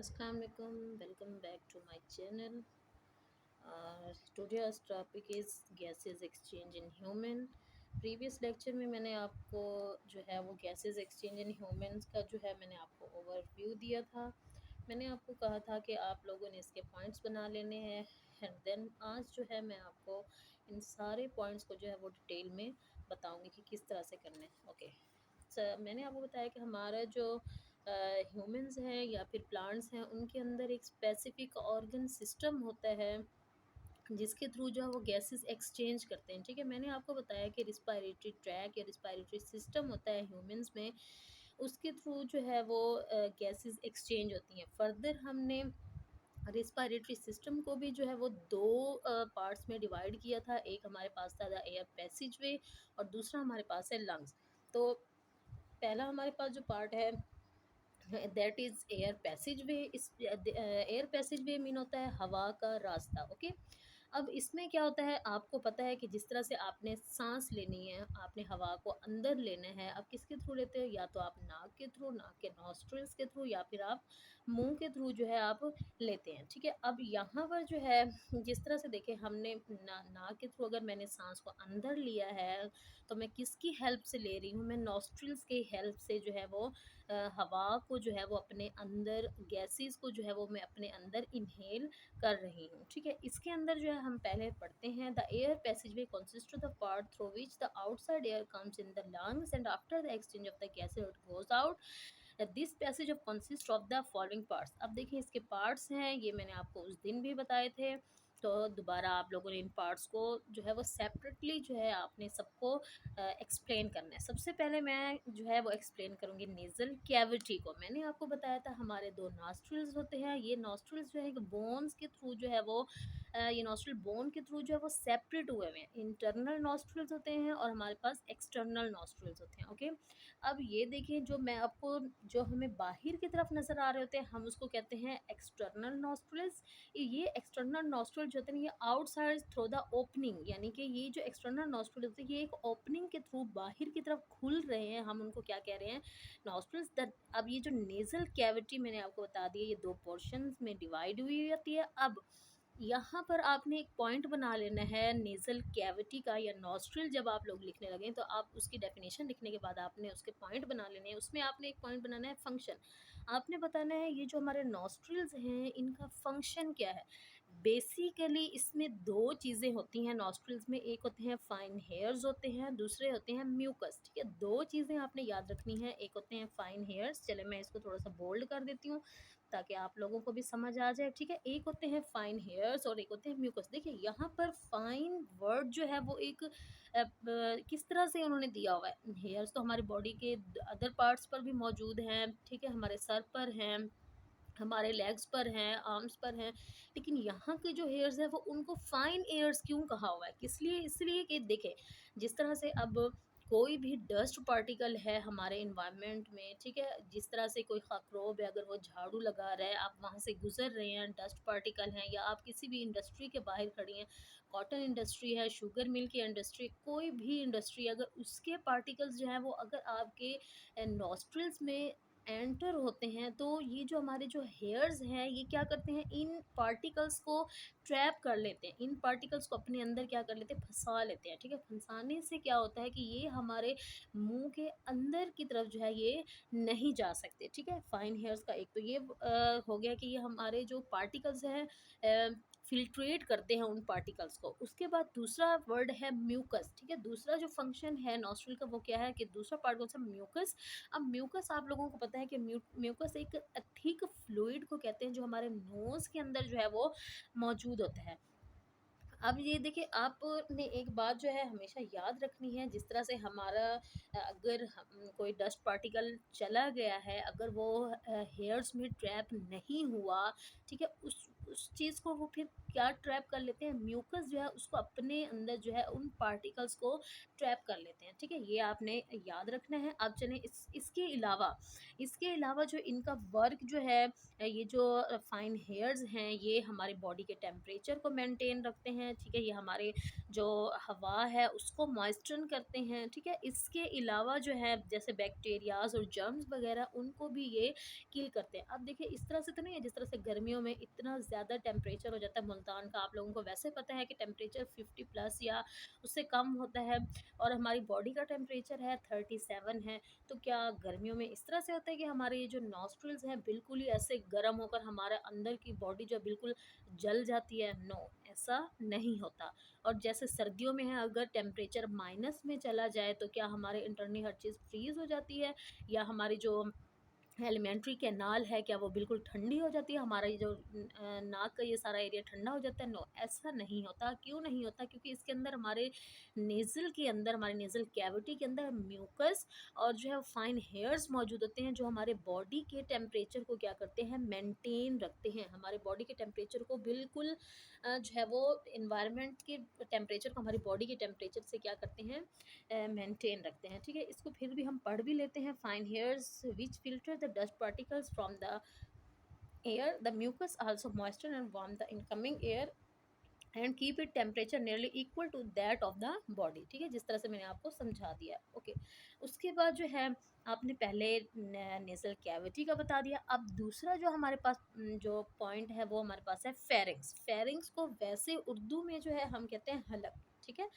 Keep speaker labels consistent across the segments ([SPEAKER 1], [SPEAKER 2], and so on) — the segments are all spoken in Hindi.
[SPEAKER 1] Assalamu alaikum, welcome back to my channel. Today's topic is gases exchange in human. Previous lecture में मैंने आपको जो है वो गैसेस एक्सचेंज इन ह्यूमंस का जो है मैंने आपको ओवरव्यू दिया था। मैंने आपको कहा था कि आप लोगों ने इसके पॉइंट्स बना लेने हैं एंड देन आज जो है मैं आपको इन सारे पॉइंट्स को जो है वो डिटेल में बताऊंगी कि किस तरह से करने हैं। ओके, मैंने आपको बताया कि हमारा जो ह्यूमंस हैं या फिर प्लांट्स हैं उनके अंदर एक स्पेसिफिक ऑर्गन सिस्टम होता है जिसके थ्रू जो है वो गैसेस एक्सचेंज करते हैं। ठीक है, मैंने आपको बताया कि रिस्पायरेटरी ट्रैक या रिस्पायरेटरी सिस्टम होता है ह्यूमंस में, उसके थ्रू जो है वो गैसेस एक्सचेंज होती हैं। फर्दर हमने रिस्पायरेटरी सिस्टम को भी जो है वो दो पार्ट्स में डिवाइड किया था। एक हमारे पास था द एयर पैसेज वे और दूसरा हमारे पास है लंग्स। तो पहला हमारे पास जो पार्ट है दैट इज़ एयर पैसेज वे। इस एयर पैसेज वे मीन होता है हवा का रास्ता। ओके, अब इसमें क्या होता है, आपको पता है कि जिस तरह से आपने सांस लेनी है, आपने हवा को अंदर लेना है, आप किसके थ्रू लेते हो? या तो आप नाक के थ्रू, नाक के नॉस्ट्रिल्स के थ्रू, या फिर आप मुंह के थ्रू जो है आप लेते हैं। ठीक है, अब यहाँ पर जो है जिस तरह से देखें हमने नाक के थ्रू अगर मैंने सांस को अंदर लिया है तो मैं किसकी हेल्प से ले रही हूँ? मैं नॉस्ट्रिल्स की हेल्प से जो है वो हवा को जो है वो अपने अंदर, गैसेस को जो है वो मैं अपने अंदर इनहेल कर रही हूँ। ठीक है, इसके अंदर जो है हम पहले पढ़ते हैं the air passage way consist of the part through which the outside air comes in the lungs and after the exchange of the gases it goes out. This passage of consist of the following parts. अब देखिए इसके पार्ट्स हैं, ये मैंने आपको उस दिन भी बताए थे, तो दोबारा आप लोगों ने इन पार्ट्स को जो है वो सेपरेटली जो है आपने सबको एक्सप्लेन करना है। सबसे पहले मैं जो है वो एक्सप्लेन करूँगी नेज़ल कैविटी को। मैंने आपको बताया था हमारे दो नॉस्ट्रिल्स होते हैं। ये नॉस्ट्रिल्स जो है बोन्स के थ्रू जो है वो ये नॉस्ट्रिल बोन के थ्रू जो है वो सेपरेट हुए हुए हैं। इंटरनल नॉस्ट्रिल्स होते हैं और हमारे पास एक्सटर्नल नॉस्ट्रिल्स होते हैं। ओके, अब ये देखिए जो मैं आपको, जो हमें बाहर की तरफ नज़र आ रहे होते हैं हम उसको कहते हैं एक्सटर्नल नॉस्ट्रिल्स। ये एक्सटर्नल नॉस्ट्रिल जो होते हैं ये आउटसाइड थ्रू द ओपनिंग, यानी कि ये जो एक्सटर्नल नॉस्ट्रिल होते हैं ये एक ओपनिंग के थ्रू बाहर की तरफ खुल रहे हैं, हम उनको क्या कह रहे हैं? नॉस्ट्रिल्स। अब ये जो नेज़ल कैविटी मैंने आपको बता दिया ये दो पोर्शंस में डिवाइड हुई होती है। अब यहाँ पर आपने एक पॉइंट बना लेना है नेज़ल कैविटी का या नॉस्ट्रिल। जब आप लोग लिखने लगें तो आप उसकी डेफिनेशन लिखने के बाद आपने उसके पॉइंट बना लेने हैं। उसमें आपने एक पॉइंट बनाना है फंक्शन। आपने बताना है ये जो हमारे नॉस्ट्रिल्स हैं इनका फंक्शन क्या है। बेसिकली इसमें दो चीज़ें होती हैं नॉस्ट्रिल्स में, एक होते हैं फाइन हेयर्स होते हैं, दूसरे होते हैं म्यूकस। ठीक है, दो चीज़ें आपने याद रखनी है, एक होते हैं फाइन हेयर्स, चले मैं इसको थोड़ा सा बोल्ड कर देती हूँ ताकि आप लोगों को भी समझ आ जाए। ठीक है, एक होते हैं फाइन हेयर्स और एक होते हैं म्यूकस। देखिए यहाँ पर फाइन वर्ड जो है वो एक किस तरह से उन्होंने दिया हुआ है। हेयर्स तो हमारी बॉडी के अदर पार्ट्स पर भी मौजूद हैं। ठीक है, हमारे सर पर हैं, हमारे लेग्स पर हैं, आर्म्स पर हैं, लेकिन यहाँ के जो हेयर्स हैं वो उनको फाइन एयर्स क्यों कहा हुआ है? किस लिए? इसलिए कि देखें जिस तरह से अब कोई भी डस्ट पार्टिकल है हमारे इन्वायरमेंट में, ठीक है, जिस तरह से कोई खखरोब है अगर वो झाड़ू लगा रहा है, आप वहाँ से गुजर रहे हैं, डस्ट पार्टिकल हैं, या आप किसी भी इंडस्ट्री के बाहर खड़ी हैं, कॉटन इंडस्ट्री है, शुगर मिल की इंडस्ट्री, कोई भी इंडस्ट्री, अगर उसके पार्टिकल्स जो हैं वो अगर आपके नॉस्ट्रिल्स में एंटर होते हैं तो ये जो हमारे जो हेयर्स हैं ये क्या करते हैं, इन पार्टिकल्स को ट्रैप कर लेते हैं, इन पार्टिकल्स को अपने अंदर क्या कर लेते हैं, फंसा लेते हैं। ठीक है, फंसाने से क्या होता है कि ये हमारे मुंह के अंदर की तरफ जो है ये नहीं जा सकते। ठीक है, फाइन हेयर्स का एक तो ये हो गया कि ये हमारे जो पार्टिकल्स हैं फिल्ट्रेट करते हैं उन पार्टिकल्स को। उसके बाद दूसरा वर्ड है म्यूकस। ठीक है, दूसरा जो फंक्शन है नॉस्ट्रिल का वो क्या है कि दूसरा पार्ट कौन सा, म्यूकस। अब म्यूकस आप लोगों को पता है कि म्यूकस एक थिक फ्लूइड को कहते हैं जो हमारे नोज़ के अंदर जो है वो मौजूद होता है। अब ये देखिए आपने एक बात जो है हमेशा याद रखनी है, जिस तरह से हमारा अगर कोई डस्ट पार्टिकल चला गया है, अगर वो हेयर्स में ट्रैप नहीं हुआ, ठीक है, उस चीज़ को वो फिर क्या ट्रैप कर लेते हैं, म्यूकस जो है उसको अपने अंदर जो है उन पार्टिकल्स को ट्रैप कर लेते हैं, ठीक है। ये आपने याद रखना है। अब चलें इसके अलावा जो इनका वर्क जो है, ये जो फाइन हेयर्स हैं ये हमारे बॉडी के टेम्परेचर को मेंटेन रखते हैं, ठीक है। ये हमारे जो हवा है उसको मॉइस्चर करते हैं, ठीक है। इसके अलावा जो है जैसे बैक्टीरियाज और जर्म्स वगैरह उनको भी ये किल करते हैं। अब देखिए इस तरह से तो नहीं है जिस तरह से गर्मियों में इतना ज़्यादा टेम्परेचर हो जाता है मुल्तान का, आप लोगों को वैसे पता है कि टेम्परेचर 50 प्लस या उससे कम होता है, और हमारी बॉडी का टेम्परेचर है 37 है। तो क्या गर्मियों में इस तरह से होता है कि हमारे ये जो नॉस्ट्रल्स हैं बिल्कुल ही ऐसे गर्म होकर हमारे अंदर की बॉडी जो बिल्कुल जल जाती है? नो, ऐसा नहीं होता। और जैसे सर्दियों में है अगर टेम्परेचर माइनस में चला जाए तो क्या हमारे इंटरनली हर चीज़ फ्रीज़ हो जाती है, या हमारी जो एलिमेंट्री कैनाल है क्या वो बिल्कुल ठंडी हो जाती है, हमारा ये जो नाक का ये सारा एरिया ठंडा हो जाता है? नो, ऐसा नहीं होता। क्यों नहीं होता? क्योंकि इसके अंदर हमारे नेज़ल के अंदर, हमारे नेज़ल कैविटी के अंदर म्यूकस और जो है फाइन हेयर्स मौजूद होते हैं जो हमारे बॉडी के टेम्परेचर को क्या करते हैं, मेंटेन रखते हैं। हमारे बॉडी के टेम्परेचर को बिल्कुल जो है वो इन्वायरमेंट के टेम्परेचर को हमारी बॉडी के टेम्परेचर से क्या करते हैं, मेंटेन रखते हैं, ठीक है। इसको फिर भी हम पढ़ भी लेते हैं। Fine hairs which filter the dust particles from the air, the mucus also moisture and warm the incoming air and keep it temperature nearly equal to that of the body, ठीक है। जिस तरह से मैंने आपको समझा दिया, ओके। उसके बाद जो है आपने पहले नेजल कैविटी का बता दिया। अब दूसरा जो हमारे पास जो पॉइंट है वो हमारे पास है फेरिंग्स। फेरिंग्स को वैसे उर्दू में जो है हम कहते हैं हलक, ठीक है।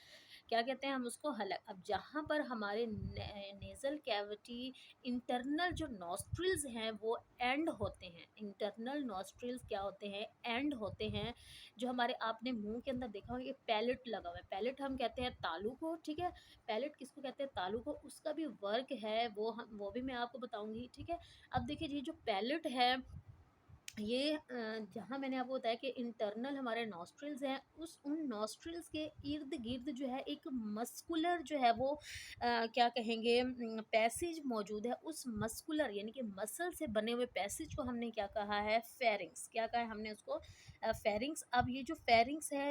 [SPEAKER 1] क्या कहते हैं हम उसको, हलक। अब जहाँ पर हमारे नेज़ल कैविटी, इंटरनल जो नॉस्ट्रिल्स हैं वो एंड होते हैं। इंटरनल नॉस्ट्रिल्स क्या होते हैं, एंड होते हैं। जो हमारे आपने मुंह के अंदर देखा होगा ये पैलेट लगा हुआ है, पैलेट हम कहते हैं तालू को, ठीक है। पैलेट किसको कहते हैं, तालू को। उसका भी वर्क है वो भी मैं आपको बताऊंगी, ठीक है। अब देखिए ये जो पैलेट है ये जहाँ मैंने आपको बताया कि इंटरनल हमारे नॉस्ट्रिल्स हैं, उस उन नॉस्ट्रिल्स के इर्द गिर्द जो है एक मस्कुलर जो है वो क्या कहेंगे पैसेज मौजूद है। उस मस्कुलर यानी कि मसल से बने हुए पैसेज को हमने क्या कहा है, फेरिंग्स। क्या कहा है हमने उसको, फेरिंग्स। अब ये जो फेरिंग्स है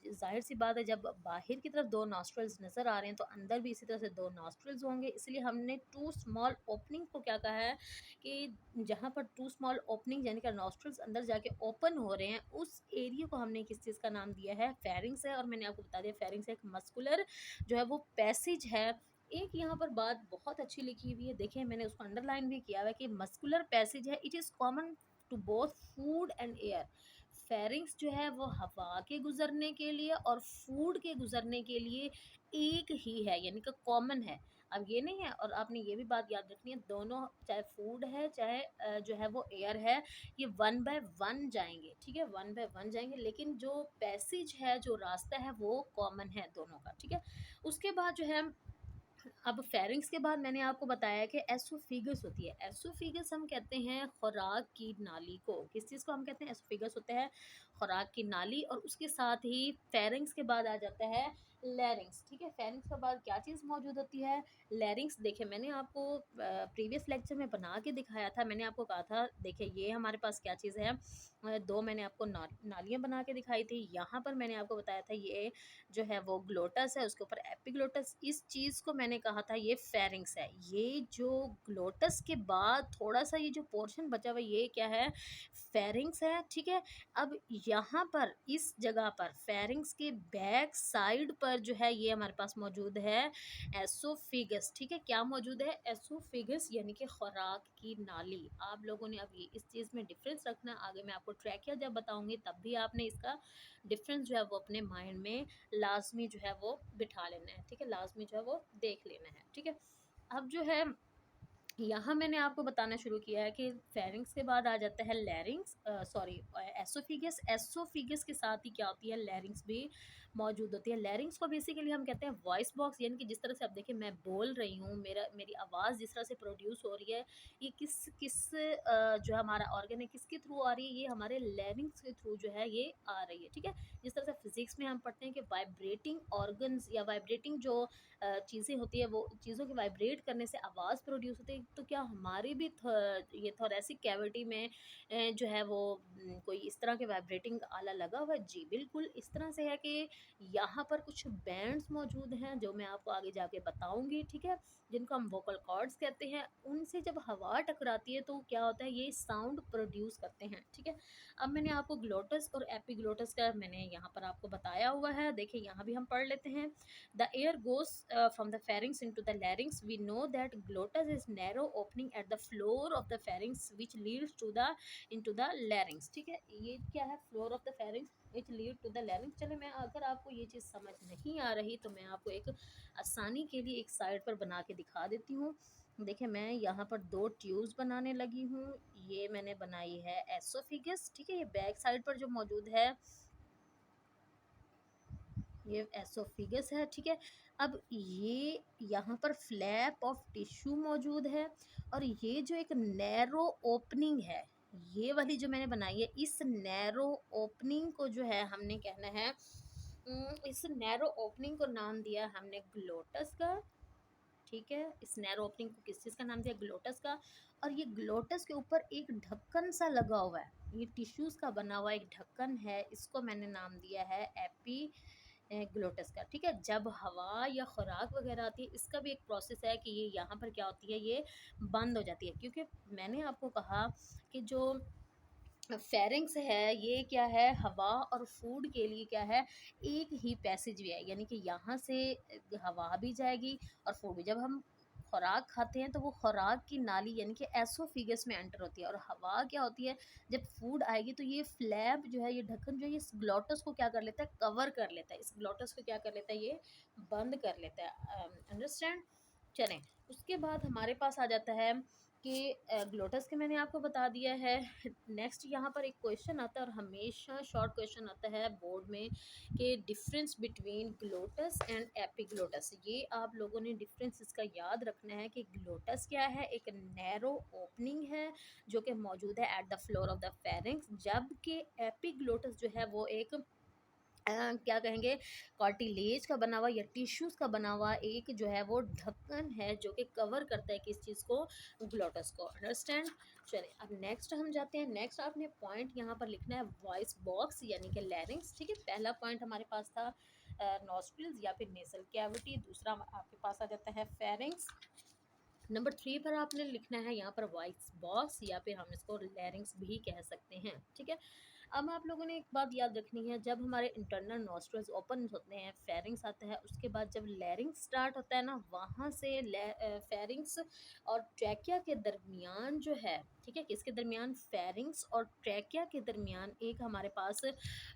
[SPEAKER 1] जाहिर सी बात है जब बाहर की तरफ दो नॉस्ट्रिल्स नज़र आ रहे हैं तो अंदर भी इसी तरह से दो नॉस्ट्रिल्स होंगे, इसलिए हमने टू स्मॉल ओपनिंग को क्या कहा है कि जहाँ पर टू स्मॉल ओपनिंग यानी कि नॉस्ट्रल्स अंदर जाके ओपन हो रहे हैं उस एरिया को हमने किस चीज़ का नाम दिया है, फेरिंग्स है। और मैंने आपको बता दिया फेरिंग्स एक मस्कुलर जो है वो पैसेज है। एक यहाँ पर बात बहुत अच्छी लिखी हुई है, देखिए मैंने उसको अंडरलाइन भी किया हुआ है कि मस्कुलर पैसेज है, it is common to both food and air. Pharynx जो है वो हवा के गुजरने के लिए और फूड के गुजरने के लिए एक ही है, यानी कि कॉमन है। अब ये नहीं है, और आपने ये भी बात याद रखनी है, दोनों चाहे फूड है चाहे जो है वो एयर है, ये वन बाय वन जाएंगे, ठीक है, वन बाय वन जाएंगे, लेकिन जो पैसेज है, जो रास्ता है वो कॉमन है दोनों का, ठीक है। उसके बाद जो है अब फेरिंग्स के बाद मैंने आपको बताया कि एसोफिगस होती है। एसोफिगस हम कहते हैं खुराक की नाली को। किस चीज़ को हम कहते हैं, एसोफिगस होता है खुराक की नाली। और उसके साथ ही फेरिंग्स के बाद आ जाता है लैरिंग्स, ठीक है। फेरिंग्स के बाद क्या चीज़ मौजूद होती है, लैरिंग्स। देखिए मैंने आपको प्रीवियस लेक्चर में बना के दिखाया था, मैंने आपको कहा था देखिए ये हमारे पास क्या चीज़ है, दो मैंने आपको नालियाँ बना के दिखाई थी। यहाँ पर मैंने आपको बताया था ये जो है वो ग्लोटस है, उसके ऊपर एपिग्लोटस। इस चीज़ को मैंने कहा था ये फेरिंग्स है। ये जो ग्लोटस के बाद थोड़ा सा ये जो पोर्शन बचा हुआ ये क्या है, फेरिंग्स है, ठीक है। अब यहाँ पर इस जगह पर फेरिंग्स के बैक साइड पर जो है ये हमारे पास मौजूद है एसोफिगस, ठीक है। क्या मौजूद है, एसोफिगस यानी कि खुराक की नाली। आप लोगों ने अब ये इस चीज़ में डिफरेंस रखना, आगे मैं आपको ट्रैकिया जब बताऊंगी तब भी आपने इसका डिफरेंस जो है वो अपने माइंड में लाजमी जो है वो बिठा लेना है, ठीक है, लाजमी जो है वो देख लेना है, ठीक है। अब जो है यहाँ मैंने आपको बताना शुरू किया है कि फेरिंग्स के बाद आ जाता है लैरिंग्स, सॉरी एसोफिगस। एसोफिगस के साथ ही क्या होती है, लैरिंग्स भी मौजूद होती है। लैरिंग्स को बेसिकली हम कहते हैं वॉइस बॉक्स, यानी कि जिस तरह से आप देखिए मैं बोल रही हूँ, मेरी आवाज़ जिस तरह से प्रोड्यूस हो रही है, ये किस किस जो हमारा ऑर्गन है किसके थ्रू आ रही है, ये हमारे लैरिंग्स के थ्रू जो है ये आ रही है, ठीक है। जिस तरह से फिजिक्स में हम पढ़ते हैं कि वाइब्रेटिंग ऑर्गन्स या वाइब्रेटिंग जो चीज़ें होती है वो चीज़ों के वाइब्रेट करने से आवाज़ प्रोड्यूस होती है, तो क्या हमारी भी ये थोरेसिक कैविटी में जो है वो कोई इस तरह के वाइब्रेटिंग आला लगा हुआ है? जी बिल्कुल, इस तरह से है कि यहाँ पर कुछ बैंड्स मौजूद हैं जो मैं आपको आगे जाके बताऊँगी, ठीक है? जिनको हम वोकल कॉर्ड्स कहते हैं, उनसे जब हवा टकराती है तो क्या होता है, ये साउंड प्रोड्यूस करते हैं, ठीक है? अब मैंने आपको ग्लोटस और एपिग्लोटस का मैंने यहाँ पर आपको बताया हुआ है, देखिए यहाँ भी हम पढ़ लेते हैं। The air goes from the pharynx into the larynx. We know that glottis is narrow opening at the floor of the pharynx which leads to the into the larynx, ठीक है? ये क्या है, floor of the pharynx which lead to the larynx। चले, मैं अगर आपको ये चीज़ समझ नहीं आ रही तो मैं आपको एक आसानी के लिए एक साइड पर बना के दिखा देती हूँ। देखिए मैं यहाँ पर दो ट्यूब्स बनाने लगी हूँ। ये मैंने बनाई है एसोफिगस, ठीक है? ये बैक साइड पर जो मौजूद है ये एसोफिगस है, ठीक है? अब ये यहाँ पर फ्लैप ऑफ टिश्यू मौजूद है और ये जो एक नैरो ओपनिंग है, ये वाली जो मैंने बनाई है, इस नैरो ओपनिंग को जो है हमने कहना है इस नैरो ओपनिंग को नाम दिया हमने ग्लोटस का, ठीक है? इस नैरो ओपनिंग को किस चीज़ का नाम दिया? ग्लोटस का। और ये ग्लोटस के ऊपर एक ढक्कन सा लगा हुआ है, ये टिश्यूज़ का बना हुआ एक ढक्कन है, इसको मैंने नाम दिया है एपी ग्लोटस का, ठीक है? जब हवा या खुराक वगैरह आती है, इसका भी एक प्रोसेस है कि ये यहाँ पर क्या होती है, ये बंद हो जाती है, क्योंकि मैंने आपको कहा कि जो फेरिंग्स है ये क्या है, हवा और फूड के लिए क्या है, एक ही पैसेज वे है, यानी कि यहाँ से हवा भी जाएगी और फूड भी। जब हम खुराक खाते हैं तो वो खुराक की नाली यानी कि एसोफिगस में एंटर होती है, और हवा क्या होती है, जब फूड आएगी तो ये फ्लैप जो है, ये ढक्कन जो है, ये इस ग्लोटस को क्या कर लेता है, कवर कर लेता है, इस ग्लोटस को क्या कर लेता है, ये बंद कर लेता है। अंडरस्टैंड? चलें, उसके बाद हमारे पास आ जाता है कि ग्लोटस के मैंने आपको बता दिया है। नेक्स्ट यहाँ पर एक क्वेश्चन आता है और हमेशा शॉर्ट क्वेश्चन आता है बोर्ड में कि डिफरेंस बिटवीन ग्लोटस एंड एपिग्लोटस। ये आप लोगों ने डिफरेंस इसका याद रखना है कि ग्लोटस क्या है, एक नैरो ओपनिंग है जो कि मौजूद है at the floor of the pharynx, जबकि एपिग्लोटस जो है वो एक क्या कहेंगे, कार्टिलेज का बना हुआ या टिश्यूज़ का बना हुआ एक जो है वो ढक्कन है जो कि कवर करता है किस चीज़ को, ग्लोटस को। अंडरस्टैंड? चलिए अब नेक्स्ट हम जाते हैं। नेक्स्ट आपने पॉइंट यहाँ पर लिखना है वॉइस बॉक्स यानी कि लैरिंग्स, ठीक है? पहला पॉइंट हमारे पास था नॉस्ट्रिल्स या फिर नेसल कैविटी, दूसरा आपके पास आ जाता है फेरिंग्स। नंबर 3 पर आपने लिखना है यहाँ पर वॉइस बॉक्स या फिर हम इसको लैरिंग्स भी कह सकते हैं, ठीक है? अब आप लोगों ने एक बात याद रखनी है, जब हमारे इंटरनल नॉस्ट्रल्स ओपन होते हैं, फेरिंग्स आता है, उसके बाद जब लैरिंग्स स्टार्ट होता है ना, वहाँ से फेरिंग्स और ट्रैकिया के दरमियान जो है, ठीक है, किसके दरमियान, फेरिंग्स और ट्रैकिया के दरमियान एक हमारे पास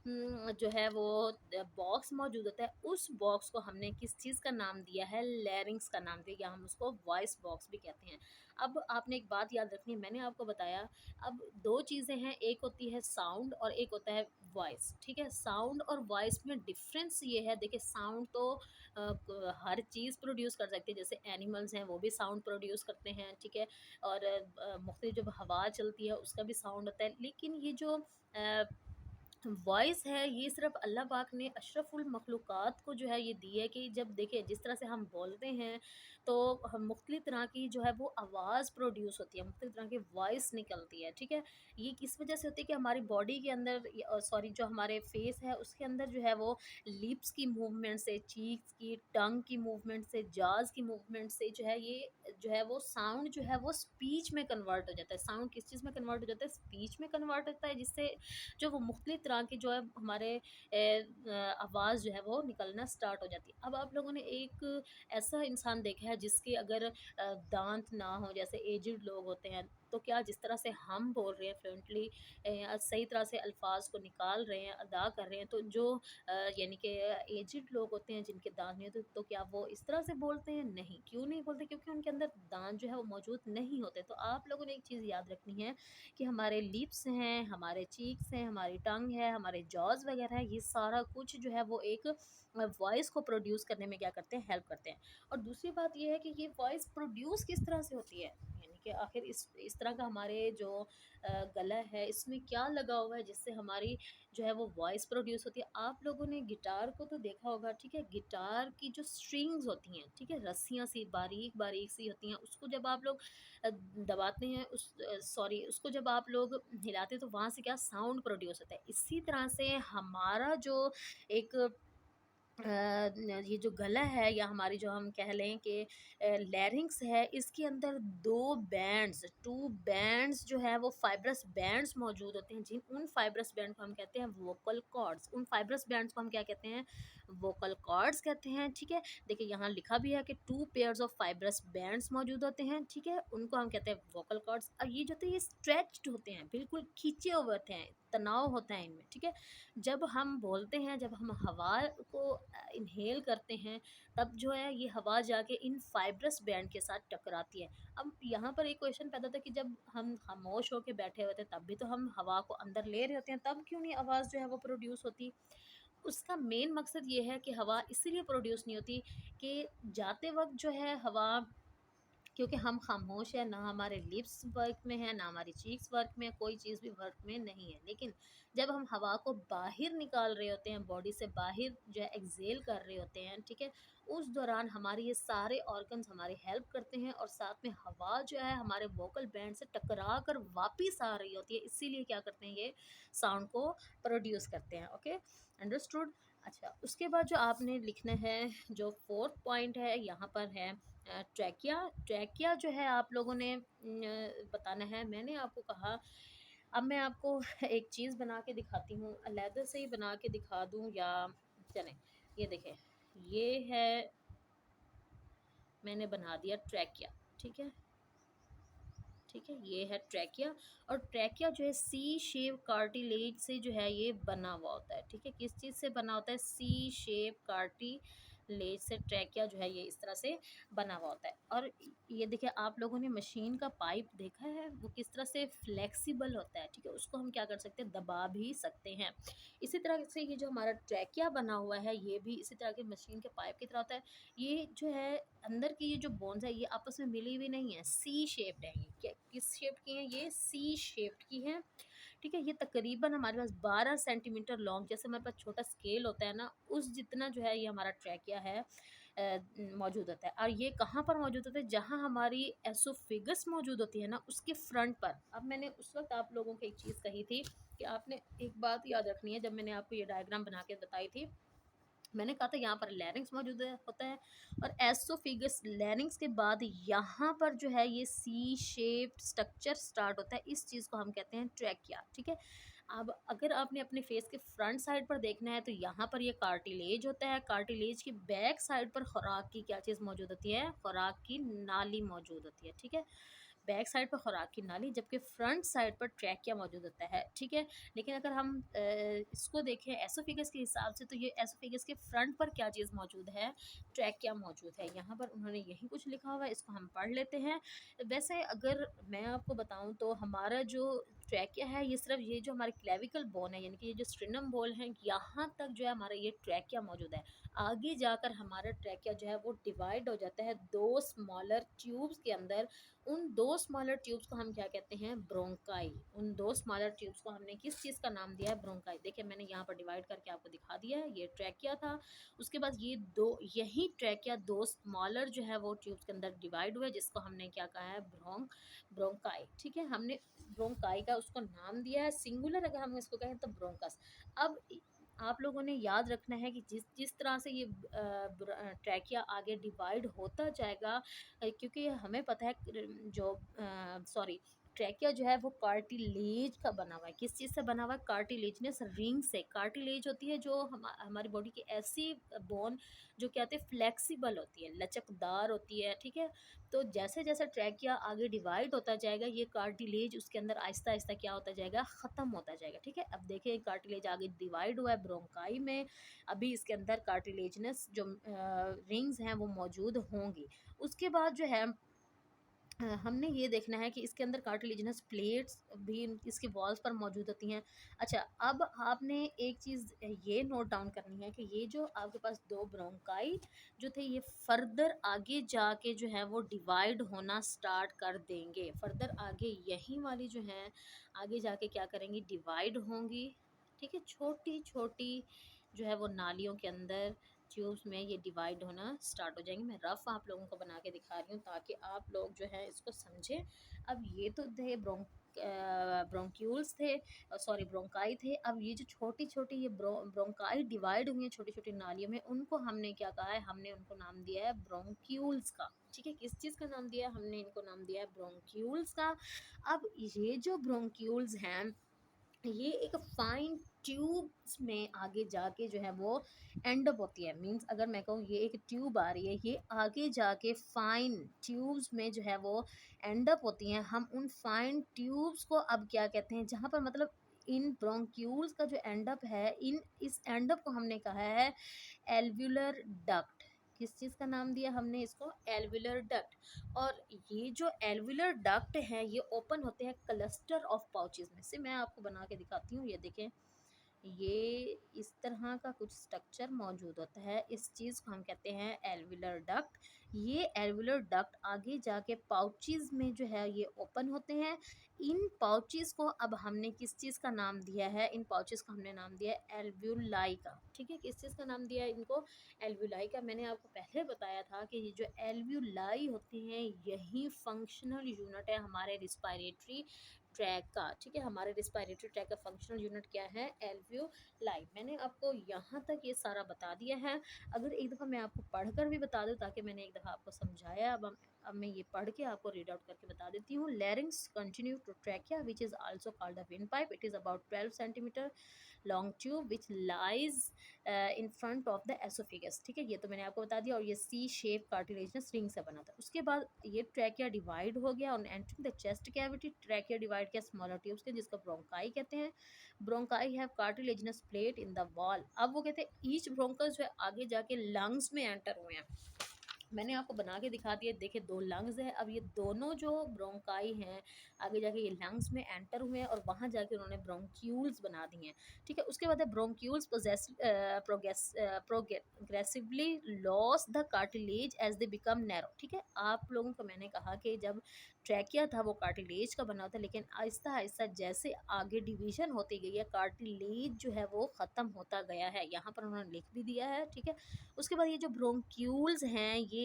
[SPEAKER 1] जो है वो बॉक्स मौजूद होता है। उस बॉक्स को हमने किस चीज़ का नाम दिया है, लैरिंग्स का नाम दिया, या हम उसको वॉइस बॉक्स भी कहते हैं। अब आपने एक बात याद रखनी है, मैंने आपको बताया अब दो चीज़ें हैं, एक होती है साउंड और एक होता है वॉइस, ठीक है? साउंड और वॉइस में डिफरेंस ये है, देखिए साउंड तो हर चीज़ प्रोड्यूस कर सकती है, जैसे एनिमल्स हैं वो भी साउंड प्रोड्यूस करते हैं, ठीक है? और मुख्तलिफ जब हवा चलती है उसका भी साउंड होता है, लेकिन ये जो वॉइस है ये सिर्फ अल्लाह पाक ने अशरफुल मखलूक़ात को जो है ये दी है कि जब देखिए जिस तरह से हम बोलते हैं तो हम मुख्तलिफ तरह की जो है वो आवाज़ प्रोड्यूस होती है, मुख्तलिफ तरह की वॉइस निकलती है, ठीक है? ये किस वजह से होती है कि हमारी बॉडी के अंदर सॉरी जो हमारे फेस है उसके अंदर जो है वो लिप्स की मूवमेंट से, चीक्स की, टंग की मूवमेंट से, जाज़ की मूवमेंट से जो है ये जो है वो साउंड जो है वो स्पीच में कन्वर्ट हो जाता है। साउंड किस चीज़ में कन्वर्ट हो जाता है, स्पीच में कन्वर्ट होता है, जिससे जो वो मुख्तलिफ तरह की जो है हमारे आवाज़ जो है वो निकलना स्टार्ट हो जाती है। अब आप लोगों ने एक ऐसा इंसान देखा है जिसके अगर दांत ना हो, जैसे एज्ड लोग होते हैं, तो क्या जिस तरह से हम बोल रहे हैं फ्लुएंटली सही तरह से अल्फाज को निकाल रहे हैं, अदा कर रहे हैं, तो जो यानी कि एज्ड लोग होते हैं जिनके दांत नहीं होते, तो क्या वो इस तरह से बोलते हैं? नहीं। क्यों नहीं बोलते? क्योंकि उनके अंदर दांत जो है वो मौजूद नहीं होते। तो आप लोगों ने एक चीज़ याद रखनी है कि हमारे लिप्स हैं, हमारे चीक्स हैं, हमारी टंग है, हमारे जॉज़ वगैरह है, ये सारा कुछ जो है वो एक वॉइस को प्रोड्यूस करने में क्या करते हैं, हेल्प करते हैं। और दूसरी बात ये है कि ये वॉइस प्रोड्यूस किस तरह से होती है, यानी कि आखिर इस तरह का हमारे जो गला है इसमें क्या लगा हुआ है जिससे हमारी जो है वो वॉइस प्रोड्यूस होती है। आप लोगों ने गिटार को तो देखा होगा, ठीक है? गिटार की जो स्ट्रिंग्स होती हैं, ठीक है? रस्सियाँ सी बारीक-बारीक सी होती हैं, उसको जब आप लोग दबाते हैं सॉरी उसको जब आप लोग हिलाते हैं तो वहाँ से क्या साउंड प्रोड्यूस होता है। इसी तरह से हमारा जो एक ये जो गला है या हमारी जो हम कह लें कि लैरिंक्स है, इसके अंदर 2 बैंड्स जो है वो फाइब्रस बैंड्स मौजूद होते हैं। जिन उन फाइब्रस बैंड को हम कहते हैं वोकल कॉर्ड्स। उन फाइब्रस बैंड्स को हम क्या कहते हैं? वोकल कॉर्ड्स कहते हैं, ठीक है? देखिए यहाँ लिखा भी है कि 2 पेयर्स ऑफ फाइब्रस बैंड्स मौजूद होते हैं, ठीक है? उनको हम कहते हैं वोकल कॉर्ड्स। और ये जो होते हैं ये स्ट्रेच्ड होते हैं, बिल्कुल खींचे हुए होते हैं, तनाव होता है इनमें, ठीक है? जब हम बोलते हैं, जब हम हवा को इन्हेल करते हैं, तब जो है ये हवा जाके इन फाइब्रस बैंड के साथ टकराती है। अब यहाँ पर एक क्वेश्चन पैदा होता है कि जब हम खामोश होके बैठे होते हैं तब भी तो हम हवा को अंदर ले रहे होते हैं, तब क्यों नहीं आवाज़ जो है वो प्रोड्यूस होती? उसका मेन मकसद ये है कि हवा इसीलिए प्रोड्यूस नहीं होती कि जाते वक़्त जो है हवा, क्योंकि हम खामोश हैं, ना हमारे लिप्स वर्क में है, ना हमारी चीक्स वर्क में है, कोई चीज़ भी वर्क में नहीं है। लेकिन जब हम हवा को बाहर निकाल रहे होते हैं, बॉडी से बाहर जो है एक्सहेल कर रहे होते हैं, ठीक है? उस दौरान हमारे ये सारे ऑर्गन्स हमारी हेल्प करते हैं और साथ में हवा जो है हमारे वोकल बैंड से टकरा कर वापस आ रही होती है। इसीलिए क्या करते हैं ये साउंड को प्रोड्यूस करते हैं। Okay, understood? अच्छा, उसके बाद जो आपने लिखना है, जो 4th पॉइंट है यहाँ पर है ट्रैकिया। ट्रैकिया जो है आप लोगों ने बताना है। मैंने आपको कहा, अब मैं आपको एक चीज़ बना के दिखाती हूँ, अलहदा से ही बना के दिखा दूँ या चलें, ये देखें, ये है, मैंने बना दिया ट्रैकिया, ठीक है? ठीक है, ये है ट्रैकिया। और ट्रैकिया जो है सी शेप कार्टिलेज से जो है ये बना हुआ होता है, ठीक है? किस चीज़ से बना होता है? सी शेप कार्टिलेज से ट्रैकिया जो है ये इस तरह से बना हुआ होता है। और ये देखिए, आप लोगों ने मशीन का पाइप देखा है, वो किस तरह से फ्लेक्सिबल होता है, ठीक है? उसको हम क्या कर सकते हैं? दबा भी सकते हैं। इसी तरह से ये जो हमारा ट्रैकिया बना हुआ है ये भी इसी तरह के मशीन के पाइप की तरह होता है। ये जो है अंदर की ये जो बोन्स है ये आपस में मिली हुई नहीं है, सी शेप्ड है। ये क्या किस शेप की है? ये सी शेप्ड की है, ठीक है? ये तकरीबन हमारे पास 12 सेंटीमीटर लॉन्ग, जैसे हमारे पास छोटा स्केल होता है ना, उस जितना जो है ये हमारा ट्रैकिया है मौजूद होता है। और ये कहाँ पर मौजूद होता है? जहाँ हमारी एसोफिगस मौजूद होती है ना, उसके फ्रंट पर। अब मैंने उस वक्त आप लोगों को एक चीज़ कही थी कि आपने एक बात याद रखनी है, जब मैंने आपको ये डायग्राम बना के बताई थी, मैंने कहा था यहाँ पर लैरिंक्स मौजूद होता है और एसोफिगस, लैरिंक्स के बाद यहाँ पर जो है ये सी शेप्ड स्ट्रक्चर स्टार्ट होता है, इस चीज़ को हम कहते हैं ट्रैकिया, ठीक है? अब अगर आपने अपने फेस के फ्रंट साइड पर देखना है तो यहाँ पर ये कार्टिलेज होता है। कार्टिलेज की बैक साइड पर खुराक की क्या चीज़ मौजूद होती है? खुराक की नाली मौजूद होती है, ठीक है? बैक साइड पर खुराक की नाली, जबकि फ्रंट साइड पर ट्रैकिया मौजूद होता है, ठीक है? लेकिन अगर हम इसको देखें एसोफिगस के हिसाब से, तो ये एसोफिगस के फ्रंट पर क्या चीज़ मौजूद है? ट्रैकिया मौजूद है। यहाँ पर उन्होंने यही कुछ लिखा हुआ है, इसको हम पढ़ लेते हैं। वैसे अगर मैं आपको बताऊँ तो हमारा जो ट्रैकिया है ये सिर्फ ये जो हमारे क्लेविकल बोन है, यानी कि ये जो स्ट्रिनम बोल है, यहाँ तक जो है हमारा ये ट्रैकिया मौजूद है। आगे जाकर हमारा ट्रैकिया जो है वो डिवाइड हो जाता है 2 स्मॉलर ट्यूब्स के अंदर। उन 2 स्मॉलर ट्यूब्स को हम क्या कहते हैं? ब्रोंकाई। उन 2 स्मॉलर ट्यूब्स को हमने किस चीज़ का नाम दिया है? ब्रोंकाई। देखिए मैंने यहाँ पर डिवाइड करके आपको दिखा दिया है, ये ट्रैकिया था। उसके बाद ये 2, यही ट्रैकिया 2 स्मॉलर जो है वो ट्यूब्स के अंदर डिवाइड हुए, जिसको हमने क्या कहा है? ब्रोंकाई, ठीक है? हमने ब्रोंकाई का उसको नाम दिया है, सिंगुलर अगर हम इसको कहें तो ब्रोंकस। अब आप लोगों ने याद रखना है कि जिस जिस तरह से ये ट्रैकिया आगे डिवाइड होता जाएगा, क्योंकि हमें पता है जो सॉरी, ट्रैकिया जो है वो कार्टिलेज का बना हुआ है। किस चीज़ से बना हुआ है? कार्टिलेजनस रिंग से। कार्टिलेज होती है जो हमारी बॉडी की ऐसी बोन जो क्या होती है? फ्लेक्सिबल होती है, लचकदार होती है, ठीक है? तो जैसे जैसे ट्रैकिया आगे डिवाइड होता जाएगा ये कार्टिलेज उसके अंदर आहिस्ता आहिस्ता क्या होता जाएगा? ख़त्म होता जाएगा, ठीक है? अब देखिए कार्टिलेज आगे डिवाइड हुआ है ब्रोंकाई में, अभी इसके अंदर कार्टिलेजनस जो रिंग्स हैं वो मौजूद होंगी। उसके बाद जो है हमने ये देखना है कि इसके अंदर कार्टिलेजिनस प्लेट्स भी इसकी वॉल्स पर मौजूद होती हैं। अच्छा, अब आपने एक चीज़ ये नोट डाउन करनी है कि ये जो आपके पास 2 ब्रोंकाई जो थे, ये फर्दर आगे जाके जो है वो डिवाइड होना स्टार्ट कर देंगे। फर्दर आगे यही वाली जो हैं, आगे जाके क्या करेंगी, डिवाइड होंगी। ठीक है, छोटी-छोटी जो है वो नालियों के अंदर ट्यूब्स में ये डिवाइड होना स्टार्ट हो जाएंगे। मैं रफ़ आप लोगों को बना के दिखा रही हूँ ताकि आप लोग जो है इसको समझें। अब ये तो थे ब्रोंक्यूल्स थे, सॉरी ब्रोंकाई थे। अब ये जो छोटी-छोटी ये ब्रोंकाई डिवाइड हुई हैं छोटी-छोटी नालियों में, उनको हमने क्या कहा है, हमने उनको नाम दिया है ब्रोंक्यूल्स का। ठीक है, किस चीज़ का नाम दिया है, हमने इनको नाम दिया है ब्रोंक्यूल्स का। अब ये जो ब्रोंक्यूल्स हैं, ये एक फाइन ट्यूब्स में आगे जाके जो है वो एंड अप होती है। मींस अगर मैं कहूँ ये एक ट्यूब आ रही है, ये आगे जाके फाइन ट्यूब्स में जो है वो एंड अप होती हैं। हम उन फाइन ट्यूब्स को अब क्या कहते हैं, जहाँ पर मतलब इन ब्रोंक्यूल्स का जो एंड अप है, इन इस एंड अप को हमने कहा है एल्व्यूलर डक्ट। किस चीज़ का नाम दिया हमने इसको, एल्व्यूलर डक्ट। और ये जो एल्वुलर डक्ट है, ये ओपन होते हैं क्लस्टर ऑफ पाउचेस में से। मैं आपको बना के दिखाती हूँ, ये देखें, ये इस तरह का कुछ स्ट्रक्चर मौजूद होता है। इस चीज़ को हम कहते हैं एल्वुलर डक्ट। ये एल्वुलर डक्ट आगे जाके पाउचेस में जो है ये ओपन होते हैं। इन पाउचेस को अब हमने किस चीज़ का नाम दिया है, इन पाउचेस का हमने नाम दिया है एल्वुलाई का। ठीक है, किस चीज़ का नाम दिया है इनको, एल्वुलाई का। मैंने आपको पहले बताया था कि ये जो एल्वुलाई होते हैं, यही फंक्शनल यूनिट है हमारे रिस्पायरेटरी ट्रैक का। ठीक है, हमारे रिस्पायरेटरी ट्रैक का फंक्शनल यूनिट क्या है, एल्वियोलाई। मैंने आपको यहाँ तक ये सारा बता दिया है। अगर एक दफ़ा मैं आपको पढ़कर भी बता दूँ, ताकि मैंने एक दफ़ा आपको समझाया, अब मैं ये पढ़ के आपको रीड आउट करके बता देती हूँ। Larynx continue to trachea which is also called the wind pipe. It is about 12 centimetre long tube which lies in front of the oesophagus. ठीक है, ये तो मैंने आपको बता दिया। और ये सी शेप कार्टिलेजिनस रिंग से बना था। उसके बाद ये ट्रैकिया डिवाइड हो गया और entering the chest cavity, trachea divide किया स्मॉलर ट्यूब्स के, जिसको ब्रोंकाई कहते हैं। Bronchi have cartilaginous plate in the wall. अब वो कहते हैं ईच ब्रोंकस जो है आगे जाके लंग्स में एंटर हुए हैं। मैंने आपको बना के दिखा दिया। देखिए, 2 लंग्स हैं। अब ये दोनों जो ब्रोंकाई हैं, आगे जाके ये लंग्स में एंटर हुए हैं और वहाँ जाके उन्होंने ब्रोंक्यूल्स बना दिए हैं। ठीक है, उसके बाद है bronchioles progressively lose the cartilage as they become narrow. ठीक है, आप लोगों को मैंने कहा कि जब ट्रैकिया था वो कार्टिलेज का बना था, लेकिन आहिस्ता आहिस्ता जैसे आगे डिवीजन होती गई है, कार्टिलेज जो है वो ख़त्म होता गया है। यहाँ पर उन्होंने लिख भी दिया है। ठीक है, उसके बाद ये जो ब्रोंक्यूल्स हैं, ये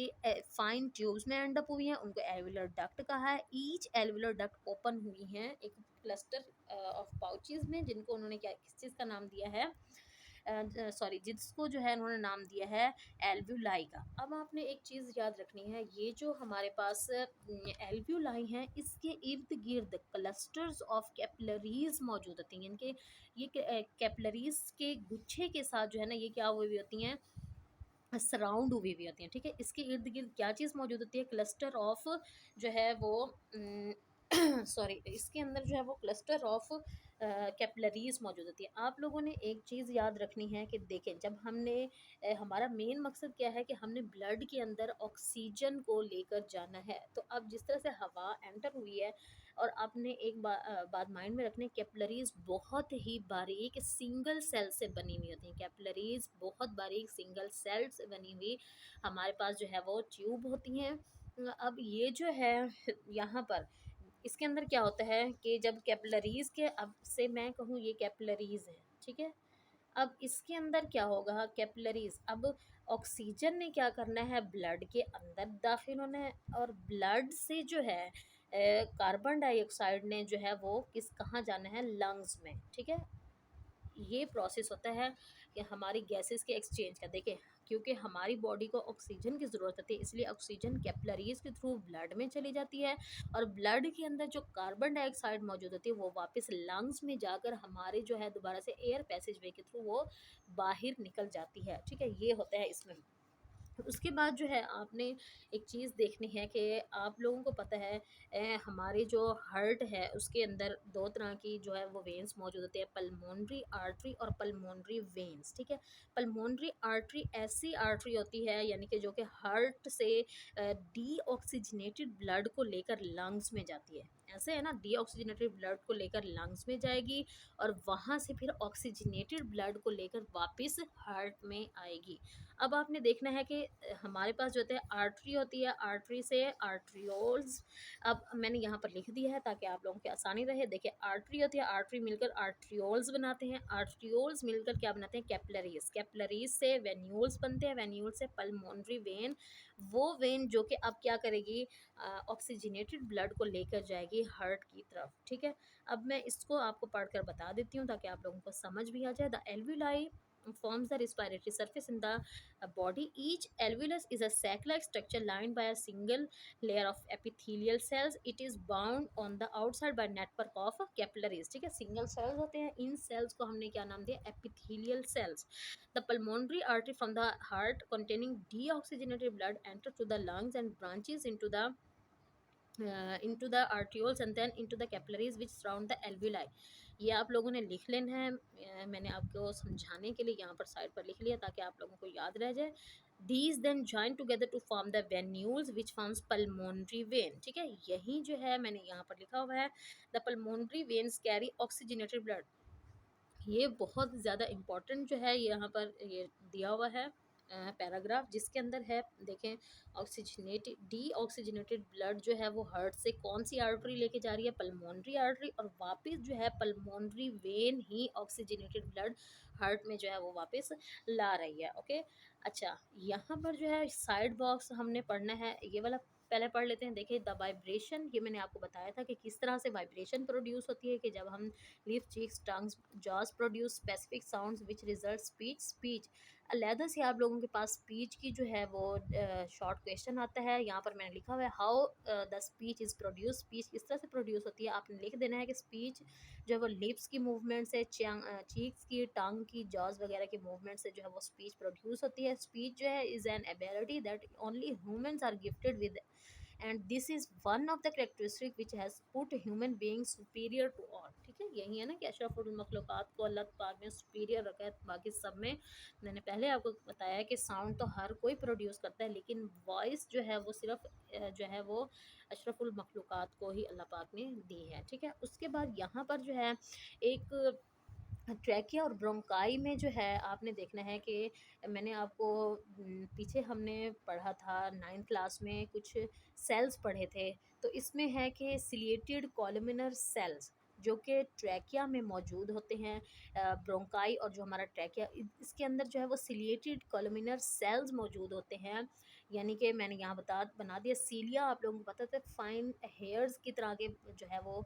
[SPEAKER 1] फाइन ट्यूब्स में एंड अप हुई हैं, उनको एल्वुलर डक्ट कहा है। ईच एल्वुलर डक्ट ओपन हुई हैं एक क्लस्टर ऑफ पाउचेस में, जिनको उन्होंने क्या किस चीज़ का नाम दिया है, सॉरी, जिसको जो है उन्होंने नाम दिया है एल्व्यूलाई का। अब आपने एक चीज़ याद रखनी है, ये जो हमारे पास एल्व्यूलाई हैं, इसके इर्द गिर्द क्लस्टर्स ऑफ कैपिलरीज मौजूद होती हैं। इनके ये कैपिलरीज के गुच्छे के साथ जो है ना, ये क्या हुई होती हैं, सराउंड हुई हुई होती हैं। ठीक है, इसके इर्द गिर्द क्या चीज़ मौजूद होती है, क्लस्टर ऑफ जो है वो सॉरी, इसके अंदर जो है वो क्लस्टर ऑफ कैपिलरीज मौजूद होती है। आप लोगों ने एक चीज़ याद रखनी है कि देखें, जब हमने हमारा मेन मकसद क्या है कि हमने ब्लड के अंदर ऑक्सीजन को लेकर जाना है। तो अब जिस तरह से हवा एंटर हुई है, और आपने एक बात माइंड में रखनी, कैपिलरीज बहुत ही बारीक सिंगल सेल से बनी हुई होती हैं। कैपिलरीज बहुत बारीक सिंगल सेल से बनी हुई हमारे पास जो है वो ट्यूब होती हैं। अब ये जो है यहाँ पर इसके अंदर क्या होता है कि जब कैपिलरीज के, अब से मैं कहूँ ये कैपिलरीज है। ठीक है, अब इसके अंदर क्या होगा, कैपिलरीज, अब ऑक्सीजन ने क्या करना है, ब्लड के अंदर दाखिल होना है, और ब्लड से जो है कार्बन डाइऑक्साइड ने जो है वो किस कहाँ जाना है, लंग्स में। ठीक है, ये प्रोसेस होता है कि हमारी गैसेस के एक्सचेंज का। देखें, क्योंकि हमारी बॉडी को ऑक्सीजन की ज़रूरत होती है, इसलिए ऑक्सीजन कैपिलरीज के थ्रू ब्लड में चली जाती है, और ब्लड के अंदर जो कार्बन डाइऑक्साइड मौजूद होती है वो वापस लंग्स में जाकर हमारे जो है दोबारा से एयर पैसेज वे के थ्रू वो बाहर निकल जाती है। ठीक है, ये होता है इसमें। उसके बाद जो है आपने एक चीज़ देखनी है कि आप लोगों को पता है हमारे जो हार्ट है उसके अंदर दो तरह की जो है वो वेन्स मौजूद होते हैं, पल्मोनरी आर्टरी और पल्मोनरी वेन्स। ठीक है, पल्मोनरी आर्टरी ऐसी आर्टरी होती है यानी कि जो कि हार्ट से डीऑक्सीजनेटेड ब्लड को लेकर लंग्स में जाती है। ऐसे है ना, डीऑक्सीजनेटेड ब्लड को लेकर लंग्स में जाएगी और वहाँ से फिर ऑक्सीजनेटेड ब्लड को लेकर वापस हार्ट में आएगी। अब आपने देखना है कि हमारे पास जो होता है आर्टरी होती है, आर्टरी से आर्ट्रियोल्स। अब मैंने यहाँ पर लिख दिया है ताकि आप लोगों की आसानी रहे। देखिए, आर्टरी होती है, आर्टरी मिलकर आर्ट्रियोल्स बनाते हैं, आर्ट्रियोल्स मिलकर क्या बनाते हैं, कैपिलरीज, कैपिलरीज से वेन्यूल्स बनते हैं, वेन्यूल से पल्मोनरी वेन। वो वेन जो कि अब क्या करेगी, ऑक्सीजनेटेड ब्लड को लेकर जाएगी हार्ट की तरफ। ठीक है, अब मैं इसको आपको पढ़कर बता देती हूँ ताकि आप लोगों को समझ भी आ जाए। The alveoli forms the respiratory surface in the body. Each alveolus is a sac-like structure lined by a single layer of epithelial cells. It is bound on the outside by network of capillaries. ठीक है, सिंगल सेल्स होते हैं, इन सेल्स को हमने क्या नाम दिया, epithelial cells. The pulmonary artery from the heart containing deoxygenated blood enter to the lungs and branches into the arterioles and then into the capillaries which surround the alveoli. ये आप लोगों ने लिख लेना है। मैंने आपको समझाने के लिए यहाँ पर साइड पर लिख लिया ताकि आप लोगों को याद रह जाए। These then join together to form the venules which forms pulmonary vein। ठीक है, यही जो है मैंने यहाँ पर लिखा हुआ है, the pulmonary veins carry oxygenated blood। ये बहुत ज़्यादा इम्पोर्टेंट जो है यहाँ पर ये दिया हुआ है पैराग्राफ, जिसके अंदर है देखें, ऑक्सीजनेटेड डी ऑक्सीजनेटेड ब्लड जो है वो हार्ट से कौन सी आर्टरी लेके जा रही है, पल्मोनरी आर्टरी, और वापस जो है pulmonary when he oxygenated blood heart में जो है वो वापस ला रही है। ओके, अच्छा, यहाँ पर जो है साइड बॉक्स हमने पढ़ना है, ये वाला पहले पढ़ लेते हैं। देखिए, द वाइब्रेशन, ये मैंने आपको बताया था कि किस तरह से वाइब्रेशन प्रोड्यूस होती है, कि जब हम lip, cheeks, tongues, jaws produce specific sounds which result speech. Speech अलहदा से आप लोगों के पास स्पीच की जो है वो शॉर्ट क्वेश्चन आता है। यहाँ पर मैंने लिखा हुआ है how the speech is produce. Speech किस तरह से प्रोड्यूस होती है, आपने लिख देना है कि स्पीच जो है वो लिप्स की मूवमेंट से, चीक्स की, टंग की, जॉज वगैरह की मूवमेंट से जो है वो स्पीच प्रोड्यूस होती है। स्पीच जो है is an ability that only humans are gifted with and this is one of the characteristic which has put human being superior to all. ठीक है, यही है ना कि अशरफुल मखलूक़ात को अल्लाह पाक ने सुपीरियर रखा है बाकी सब में। मैंने पहले आपको बताया कि साउंड तो हर कोई प्रोड्यूस करता है, लेकिन वॉइस जो है वो सिर्फ जो है वो अशरफुल मखलूक़ात को ही अल्लाह पाक ने दी है। ठीक है, उसके बाद यहाँ पर जो है एक ट्रैकिया और ब्रोंकाई में जो है आपने देखना है कि मैंने आपको पीछे हमने पढ़ा था 9th क्लास में कुछ सेल्स पढ़े थे, तो इसमें है कि सिलिएटेड कॉलमिनर सेल्स जो कि ट्रैकिया में मौजूद होते हैं। ब्रोंकाई और जो हमारा ट्रैकिया, इसके अंदर जो है वो सिलिएटेड कॉलमिनर सेल्स मौजूद होते हैं। यानी कि मैंने यहाँ बना दिया सीलिया, आप लोगों को पता था फाइन हेयर्स की तरह के जो है वो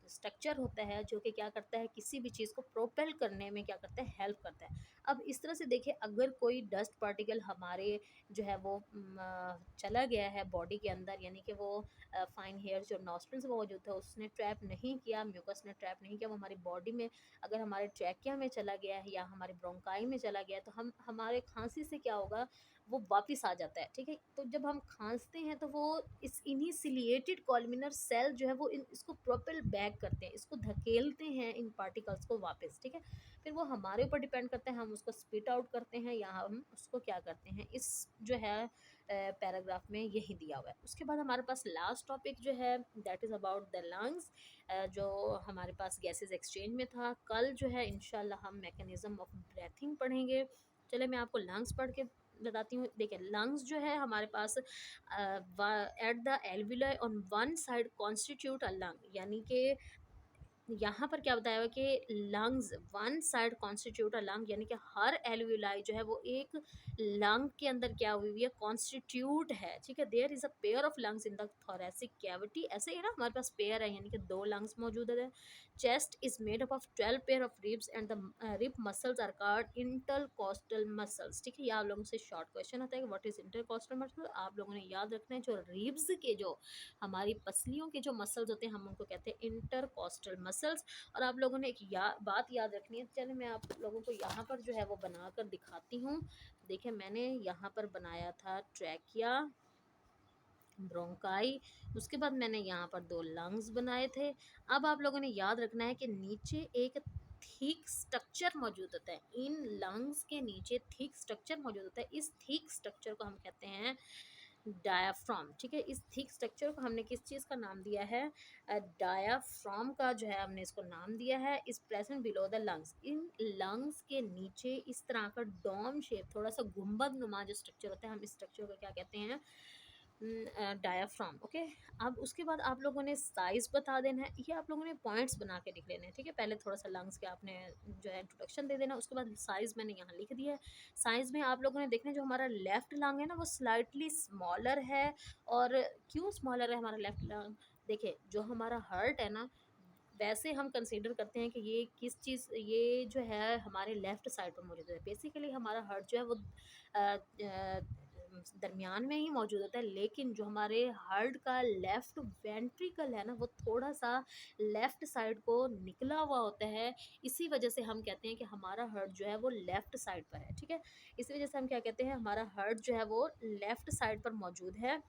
[SPEAKER 1] स्ट्रक्चर होता है जो कि क्या करता है, किसी भी चीज़ को प्रोपेल करने में क्या करता है, हेल्प करता है। अब इस तरह से देखिए, अगर कोई डस्ट पार्टिकल हमारे जो है वो चला गया है बॉडी के अंदर, यानी कि वो फाइन हेयर जो नॉस्ट्रल्स में मौजूद था उसने ट्रैप नहीं किया, म्यूकस ने ट्रैप नहीं किया, वो हमारी बॉडी में अगर हमारे ट्रैकिया में चला गया है या हमारे ब्रोंकाई में चला गया है, तो हम हमारे खांसी से क्या होगा, वो वापस आ जाता है। ठीक है, तो जब हम खांसते हैं तो वो इस इन्हीं सिलिएटेड कॉलमिनर सेल जो है वो इसको प्रोपेल बैक करते हैं, इसको धकेलते हैं इन पार्टिकल्स को वापस। ठीक है, फिर वो हमारे ऊपर डिपेंड करता है, हम उसको स्पिट आउट करते हैं या हम उसको क्या करते हैं, इस जो है पैराग्राफ में यही दिया हुआ है। उसके बाद हमारे पास लास्ट टॉपिक जो है that is about the lungs, जो हमारे पास गैसेस एक्सचेंज में था। कल जो है इंशाल्लाह हम मैकेनिज्म ऑफ ब्रेथिंग पढ़ेंगे। चले मैं आपको लंग्स पढ़ के बताती हूँ। देखिए, लंग्स जो है हमारे पास at the alveoli on one side constitute a lung, यानी कि यहाँ पर क्या बताया हुआ है कि lungs one side constitute a lung, यानी कि हर एल्विलाई जो है वो एक लंग के अंदर क्या हुई हुई है, कॉन्स्टिट्यूट है। ठीक है, there is a pair of lungs in the thoracic cavity, ऐसे ही ना हमारे पास पेयर है, यानी कि दो लंग्स मौजूद है। Chest is made up of 12 pair of ribs and the rib muscles are called intercostal muscles. ठीक है, ये आप लोगों से शॉर्ट क्वेश्चन आता है कि व्हाट इज इंटरकोस्टल मसल। आप लोगों ने याद रखना है, जो रिब्स के जो हमारी पसलियों के जो मसल्स होते हैं हम उनको कहते हैं इंटरकोस्टल वेसल्स। और आप लोगों ने एक बात याद रखनी है। चलिए मैं आप लोगों को यहाँ पर जो है वो बना कर दिखाती हूँ। देखिए मैंने यहाँ पर बनाया था ट्रैकिया, ब्रोंकाई, उसके बाद मैंने यहाँ पर 2 लंग्स बनाए थे। अब आप लोगों ने याद रखना है कि नीचे एक थिक स्ट्रक्चर मौजूद होता है। इन लंग्स के नीचे थिक स्ट्रक्चर मौजूद होता है। इस थिक स्ट्रक्चर को हम कहते हैं डायाफ्राम। ठीक है, इस थिक स्ट्रक्चर को हमने किस चीज़ का नाम दिया है? डायाफ्राम का जो है हमने इसको नाम दिया है। इस present below the lungs, in lungs के नीचे इस तरह का डोम शेप, थोड़ा सा गुंबद नुमा जो स्ट्रक्चर होता है, हम इस स्ट्रक्चर को क्या कहते हैं? डायाफ्राम। ओके, अब उसके बाद आप लोगों ने साइज़ बता देना है। ये आप लोगों ने पॉइंट्स बना के लिख लेने हैं। ठीक है, पहले थोड़ा सा लंग्स के आपने जो है इंट्रोडक्शन दे देना, उसके बाद साइज़ मैंने यहाँ लिख दिया है। साइज़ में आप लोगों ने देखना है जो हमारा लेफ्ट लंग है ना वो स्लाइटली स्मॉलर है। और क्यों स्मॉलर है हमारा लेफ्ट लंग? देखिए जो हमारा हार्ट है ना, वैसे हम कंसीडर करते हैं कि ये किस चीज़, ये जो है हमारे लेफ़्ट साइड पर मौजूद है। बेसिकली हमारा हार्ट जो है वो दरमियान में ही मौजूद होता है, लेकिन जो हमारे हार्ट का लेफ़्ट वेंट्रिकल है ना वो थोड़ा-सा लेफ़्ट साइड को निकला हुआ होता है। इसी वजह से हम कहते हैं कि हमारा हार्ट जो है वो लेफ़्ट साइड पर है। ठीक है? इसी वजह से हम क्या कहते हैं, हमारा हार्ट जो है वो लेफ़्ट साइड पर मौजूद है।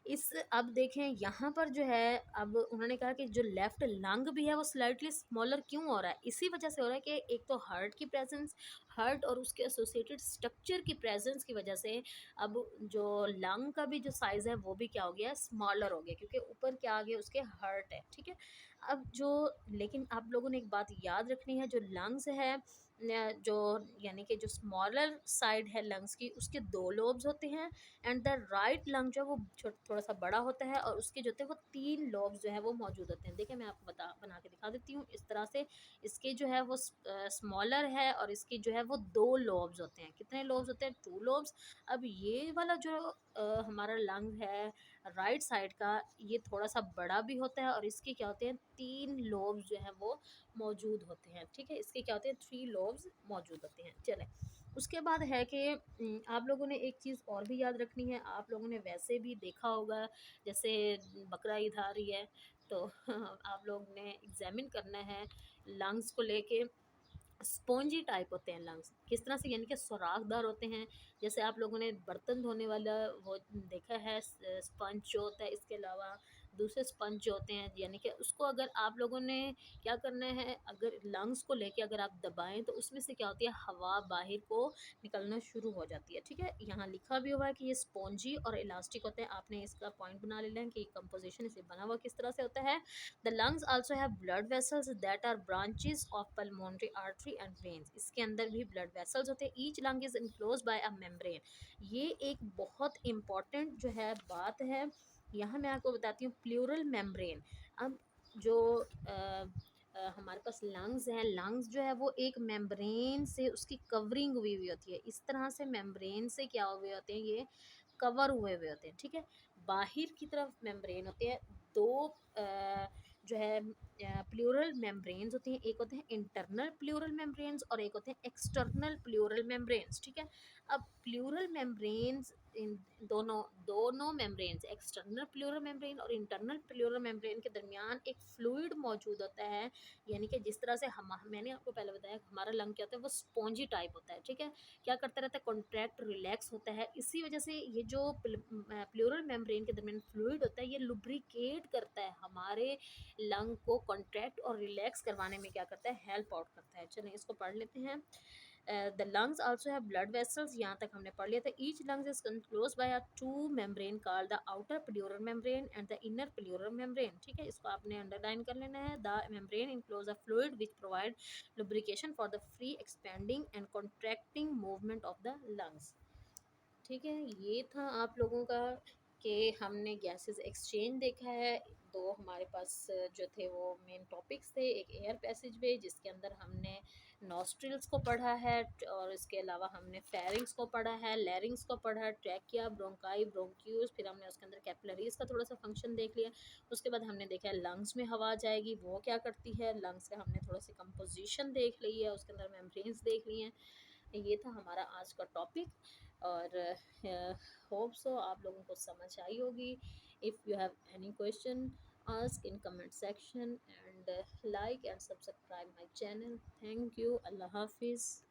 [SPEAKER 1] इस अब देखें यहाँ पर जो है, अब उन्होंने कहा कि जो लेफ्ट लंग भी है वो स्लाइटली स्मॉलर क्यों हो रहा है? इसी वजह से हो रहा है कि एक तो हार्ट की प्रेजेंस, हार्ट और उसके एसोसिएटेड स्ट्रक्चर की प्रेजेंस की वजह से अब जो लंग का भी जो साइज़ है वो भी क्या हो गया, स्मॉलर हो गया, क्योंकि ऊपर क्या आ गया, उसके हार्ट है। ठीक है, अब जो, लेकिन आप लोगों ने एक बात याद रखनी है, जो लंग्स है जो, यानी कि जो स्मॉलर साइड है लंग्स की, उसके 2 लोब्स होते हैं। एंड द राइट लंग जो है वो थोड़ा सा बड़ा होता है, और उसके जो होते हैं वो 3 लॉब्स जो है वो मौजूद होते हैं। देखिए मैं आपको बना के दिखा देती हूँ इस तरह से। इसके जो है वो स्मॉलर है, और इसकी जो है वो 2 लॉब्स होते हैं। कितने लॉब्स होते हैं? 2 लॉब्स। अब ये वाला जो हमारा लंग है राइट साइड का, ये थोड़ा सा बड़ा भी होता है, और इसके क्या होते हैं, 3 लॉब्स जो है वो मौजूद होते हैं। ठीक है, इसके क्या होते हैं, 3 लॉब्स मौजूद होते हैं। चलें, उसके बाद है कि आप लोगों ने एक चीज़ और भी याद रखनी है। आप लोगों ने वैसे भी देखा होगा, जैसे बकरा ईद आ रही है, तो आप लोग ने एग्जामिन करना है लंग्स को लेके। स्पॉन्जी टाइप होते हैं लंग्स, किस तरह से, यानी कि सुराखदार होते हैं। जैसे आप लोगों ने बर्तन धोने वाला वो देखा है, स्पंज जो होता है, इसके अलावा दूसरे स्पंज जो होते हैं, यानी कि उसको अगर आप लोगों ने क्या करना है, अगर लंग्स को लेके अगर आप दबाएं तो उसमें से क्या होती है, हवा बाहर को निकलना शुरू हो जाती है। ठीक है, यहाँ लिखा भी हुआ है कि ये स्पॉन्जी और इलास्टिक होते हैं। आपने इसका पॉइंट बना लेना है कि कंपोजिशन इसे बना हुआ किस तरह से होता है। The lungs also have blood vessels that are branches of pulmonary artery and veins. इसके अंदर भी ब्लड वेसल्स होते हैं। Each lung is enclose by a membrane. ये एक बहुत इंपॉर्टेंट जो है बात है। यहाँ मैं आपको बताती हूँ प्लूरल मेम्ब्रेन। अब जो हमारे पास लंग्स हैं, लंग्स जो है वो एक मेम्ब्रेन से उसकी कवरिंग हुई हुई होती है। इस तरह से मेम्ब्रेन से क्या हुए होते हैं, ये कवर हुए हुए होते हैं। ठीक है, बाहर की तरफ मेम्ब्रेन होते हैं। 2 जो है प्लूरल मेम्ब्रेन्स होती हैं। एक होते हैं इंटरनल प्लूरल मेम्ब्रेन्स और एक होते हैं एक्सटर्नल प्लूरल मेम्ब्रेन्स। ठीक है, अब प्लूरल मेम्ब्रेन्स इन दोनों दोनों मेम्ब्रेन्स, एक्सटर्नल प्लूरल मेम्ब्रेन और इंटरनल प्लूरल मेम्ब्रेन के दरमियान एक फ्लूइड मौजूद होता है। यानी कि जिस तरह से हम, मैंने आपको पहले बताया हमारा लंग क्या होता है, वो स्पॉन्जी टाइप होता है। ठीक है, क्या करता रहता है, कॉन्ट्रैक्ट रिलैक्स होता है। इसी वजह से ये जो प्लूरल मेम्ब्रेन के दरमियान फ्लूइड होता है, ये लुब्रिकेट करता है, हमारे लंग को कॉन्ट्रैक्ट और रिलैक्स करवाने में क्या करता है, हेल्प आउट करता है। चलें इसको पढ़ लेते हैं। The lungs also have blood vessels, यहाँ तक हमने पढ़ लिया था। Each lungs is close by a 2 membrane called the outer pleural membrane and the inner pleural membrane. ठीक है, इसको आपने अंडरलाइन कर लेना है। The membrane enclose a fluid which provide lubrication for the free expanding and contracting movement of the lungs। ठीक है, ये था आप लोगों का कि हमने गैसेस एक्सचेंज देखा है। 2 हमारे पास जो थे वो मेन टॉपिक्स थे। एक एयर पैसेजवे जिसके अंदर हमने नॉस्ट्रिल्स को पढ़ा है, और इसके अलावा हमने फेरिंग्स को पढ़ा है, लैरिंग्स को पढ़ा है, ट्रैकिया, ब्रोंकाई, ब्रोंक्यूल्स, फिर हमने उसके अंदर कैपिलरीज का थोड़ा सा फंक्शन देख लिया। उसके बाद हमने देखा है लंग्स में हवा जाएगी वो क्या करती है, लंग्स का हमने थोड़ा सी कंपोजिशन देख ली है, उसके अंदर मेम्ब्रेन्स देख ली हैं। ये था हमारा आज का टॉपिक, और होप सो आप लोगों को समझ आई होगी। If you have any question ask in comment section, and like and subscribe my channel. Thank you. Allah Hafiz.